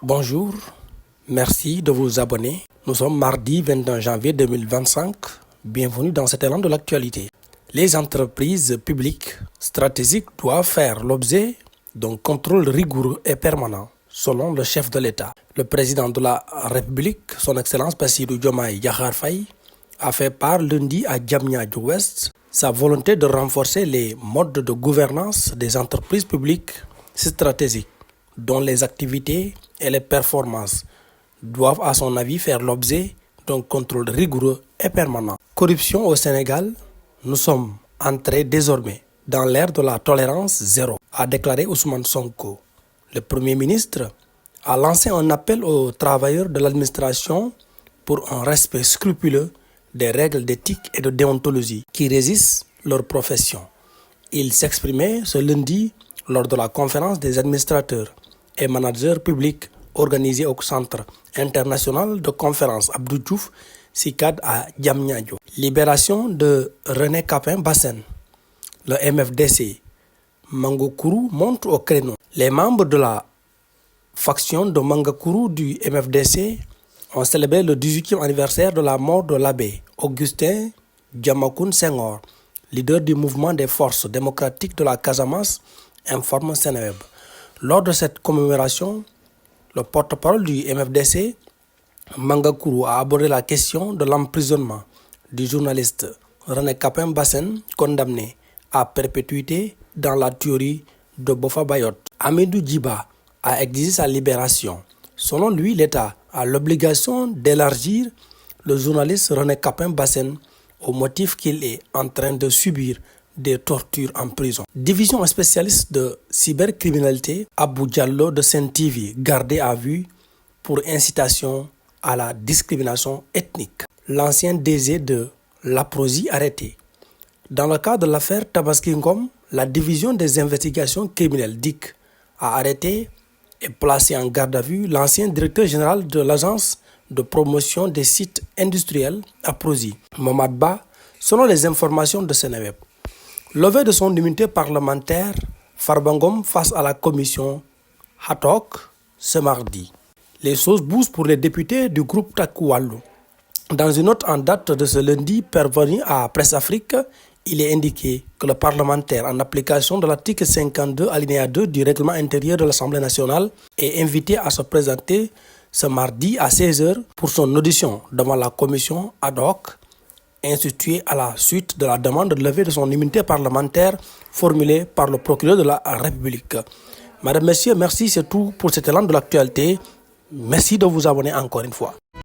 Bonjour, merci de vous abonner. Nous sommes mardi 21 janvier 2025. Bienvenue dans cet élan de l'actualité. Les entreprises publiques stratégiques doivent faire l'objet d'un contrôle rigoureux et permanent, selon le chef de l'État. Le président de la République, son Excellence Bassirou Diomaye Diakhar Faye, a fait part lundi à Diamniadio Ouest sa volonté de renforcer les modes de gouvernance des entreprises publiques stratégiques, dont les activités et les performances doivent, à son avis, faire l'objet d'un contrôle rigoureux et permanent. Corruption au Sénégal, nous sommes entrés désormais dans l'ère de la tolérance zéro, a déclaré Ousmane Sonko. Le Premier ministre a lancé un appel aux travailleurs de l'administration pour un respect scrupuleux des règles d'éthique et de déontologie qui régissent leur profession. Il s'exprimait ce lundi lors de la conférence des administrateurs et managers publics organisée au Centre international de conférence Abdou Diouf CICAD à Diamniadio. Libération de René Capain Bassène. Le MFDC Mangakuru monte au créneau. Les membres de la faction de Mangakuru du MFDC ont célébré le 18e anniversaire de la mort de l'abbé Augustin Diamacoune Senghor, leader du mouvement des forces démocratiques de la Casamance, informe Seneweb. Lors de cette commémoration, le porte-parole du MFDC, Mangakuru, a abordé la question de l'emprisonnement du journaliste René Capain Bassène, condamné à perpétuité dans la tuerie de Bofa Bayotte. Amidou Djiba a exigé sa libération. Selon lui, l'État a l'obligation d'élargir le journaliste René Capain Bassène au motif qu'il est en train de subir des tortures en prison. Division spécialiste de cybercriminalité, Abou Diallo de Sen TV, gardé à vue pour incitation à la discrimination ethnique. L'ancien DG de l'APROSI arrêté. Dans le cadre de l'affaire Tabaski Ngom, la division des investigations criminelles DIC a arrêté et placé en garde à vue l'ancien directeur général de l'agence de promotion des sites industriels APROSI, Momad Ba, selon les informations de Seneweb. Levé de son immunité parlementaire, Farba Ngom face à la commission Hatok ce mardi. Les choses bougent pour les députés du groupe Takku Wallu. Dans une note en date de ce lundi parvenue à Presse Afrique, il est indiqué que le parlementaire, en application de l'article 52 alinéa 2 du règlement intérieur de l'Assemblée nationale, est invité à se présenter ce mardi à 16h pour son audition devant la commission ad hoc instituée à la suite de la demande de levée de son immunité parlementaire formulée par le procureur de la République. Madame, Messieurs, merci, c'est tout pour cet élan de l'actualité. Merci de vous abonner encore une fois.